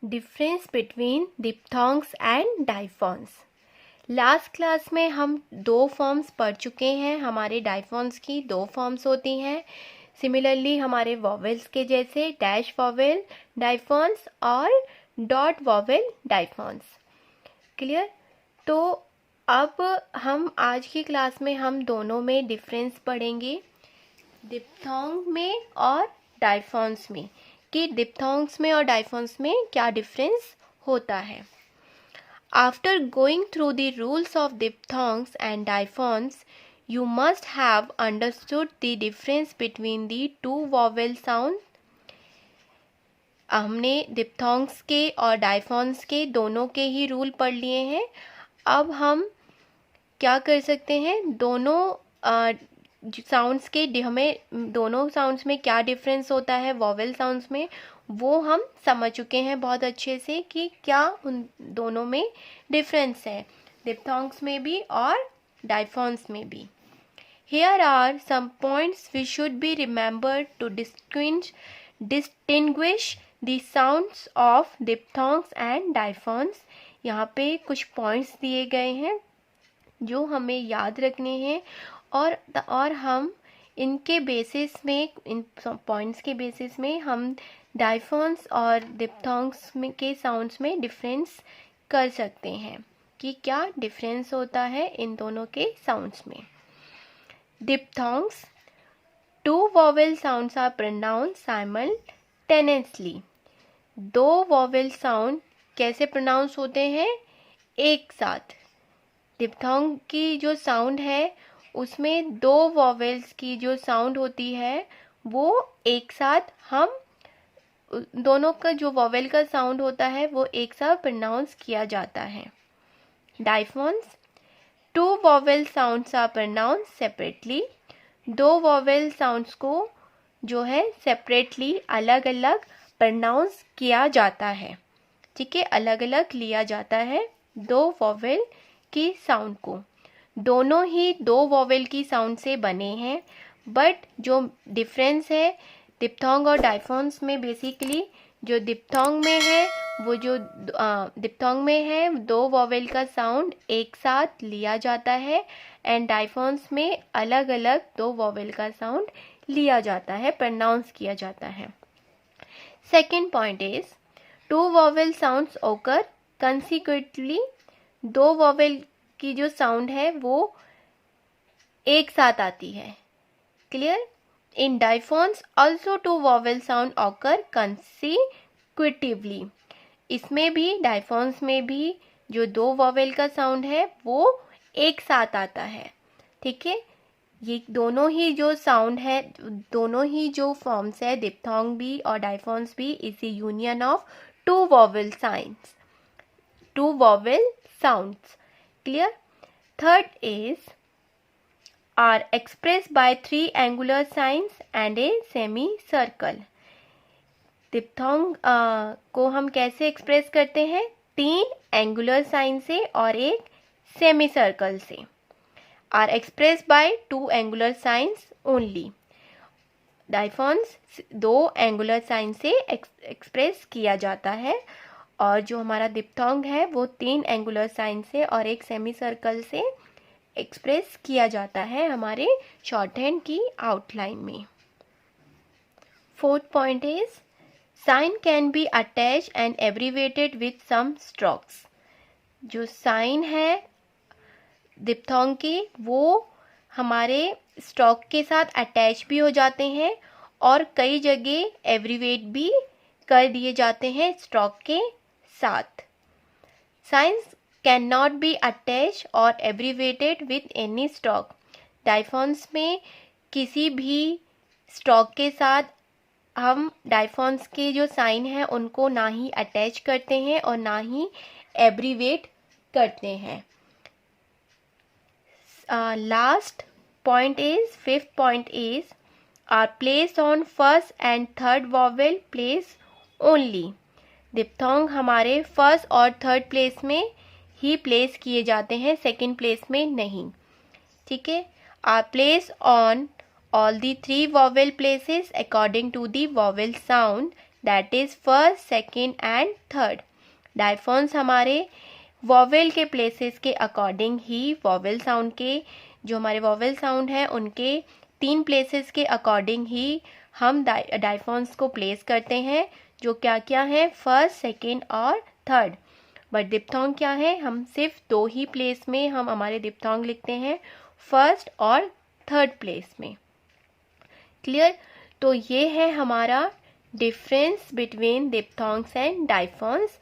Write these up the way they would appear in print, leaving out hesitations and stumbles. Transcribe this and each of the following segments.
Difference between diphthongs and diphones. Last class में हम दो फॉर्म्स पढ़ चुके हैं। हमारे डायफोन्स की दो फॉर्म्स होती हैं। सिमिलरली हमारे वॉवेल्स के जैसे डैश वॉवेल डायफोन्स और डॉट वॉवेल डायफोन्स। क्लियर? तो अब हम आज की क्लास में हम दोनों में डिफरेंस पढ़ेंगे, डिप्थोंग में और डायफोन्स में, कि डिप्थोंग्स में और डायफोन्स में क्या डिफरेंस होता है। After going through the rules of diphthongs and diphthongs, you must have understood the difference between the two vowel sounds. हमने डिप्थोंग्स के और डायफोन्स के दोनों के ही रूल पढ़ लिए हैं। अब हम क्या कर सकते हैं, दोनों साउंड्स के हमें दोनों साउंड्स में क्या डिफरेंस होता है वॉवेल साउंड्स में, वो हम समझ चुके हैं बहुत अच्छे से कि क्या उन दोनों में डिफरेंस है, डिप्थोंग्स में भी और डायफोन्स में भी। Here are some points we should be remembered to distinguish the sounds of diphthongs and diphthongs। यहाँ पे कुछ पॉइंट्स दिए गए हैं जो हमें याद रखने हैं और हम इनके बेसिस में, इन पॉइंट्स के बेसिस में हम डायफोन्स और डिप्थोंग्स में के साउंड्स में डिफरेंस कर सकते हैं कि क्या डिफरेंस होता है इन दोनों के साउंड्स में। Diphthongs, two vowel sounds are pronounce simultaneously. दो वॉवेल साउंड कैसे प्रोनाउंस होते हैं? एक साथ। डिप्थोंग की जो साउंड है उसमें दो वॉवेल्स की जो साउंड होती है वो एक साथ, हम दोनों का जो वॉवेल का साउंड होता है वो एक साथ प्रोनाउंस किया जाता है। Diphones, two vowel sounds are pronounce separately. दो वॉवेल साउंड्स को जो है सेपरेटली, अलग अलग प्रोनाउंस किया जाता है। ठीक है, अलग अलग लिया जाता है दो वॉवेल की साउंड को। दोनों ही दो वॉवेल की साउंड से बने हैं, बट जो डिफरेंस है डिप्थोंग और डायफोन्स में, बेसिकली जो डिप्थोंग में है वो जो डिप्थोंग में है दो वॉवेल का साउंड एक साथ लिया जाता है, एंड डायफोन्स में अलग अलग दो वॉवेल का साउंड लिया जाता है, प्रोनाउंस किया जाता है। Second point is two vowel sounds occur consecutively. दो वॉवेल की जो साउंड है वो एक साथ आती है। Clear? In diphones also two vowel sound occur consecutively. इसमें भी, डायफोन्स में भी जो दो वॉवेल का साउंड है वो एक साथ आता है। ठीक है, ये दोनों ही जो साउंड है, दोनों ही जो फॉर्म्स है, डिप्थोंग भी और डायफोन्स भी, is a union of two vowel science, two vowel sounds. Clear? Third is are expressed by three angular signs and a semicircle. Diphthong को हम कैसे एक्सप्रेस करते हैं? तीन एंगुलर साइन से और एक सेमी सर्कल से। Are express by two angular signs only. Diphones दो एंगुलर साइन से एक्सप्रेस किया जाता है, और जो हमारा डिप्थोंग है वो तीन एंगुलर साइन से और एक सेमी सर्कल से एक्सप्रेस किया जाता है हमारे शॉर्ट हैंड की आउटलाइन में। Fourth point is sign can be attach and abbreviated with some strokes. जो साइन है डिप्थोंग के वो हमारे स्ट्रोक के साथ अटैच भी हो जाते हैं और कई जगह एब्रीवेट भी कर दिए जाते हैं स्ट्रोक के साथ। Science can not be attach और एब्रीवेटेड विथ एनी स्ट्रोक। डायफोन्स में किसी भी स्ट्रोक के साथ हम डायफोन्स के जो साइन हैं उनको ना ही अटैच करते हैं और ना ही एब्रीवेट करते हैं। Last point is, fifth point is are place on first and third vowel place only. Diphthong हमारे फर्स्ट और थर्ड प्लेस में ही प्लेस किए जाते हैं, सेकंड प्लेस में नहीं। ठीक है, are place on all the three vowel places according to the vowel sound that is first, second and third. Diphones हमारे वॉवेल के प्लेसेस के अकॉर्डिंग ही, वॉवेल साउंड के जो हमारे वॉवेल साउंड है उनके 3 प्लेसेस के अकॉर्डिंग ही हम डायफोन्स को प्लेस करते हैं, जो क्या क्या है, फर्स्ट, सेकेंड और थर्ड। बट डिप्थोंग क्या है, हम सिर्फ 2 ही प्लेस में हम हमारे डिप्थोंग लिखते हैं, फर्स्ट और थर्ड प्लेस में। क्लियर? तो ये है हमारा difference between diphthongs and diphones.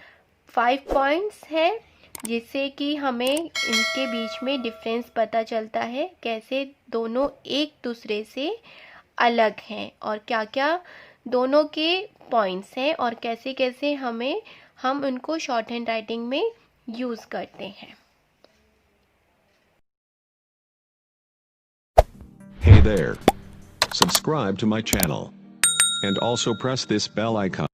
5 points है जिससे कि हमें इनके बीच में डिफरेंस पता चलता है, कैसे दोनों एक दूसरे से अलग हैं और क्या क्या दोनों के पॉइंट्स हैं और कैसे कैसे हम उनको शॉर्ट हैंड राइटिंग में यूज़ करते हैं। Hey there. Subscribe to my channel. And also press this bell icon.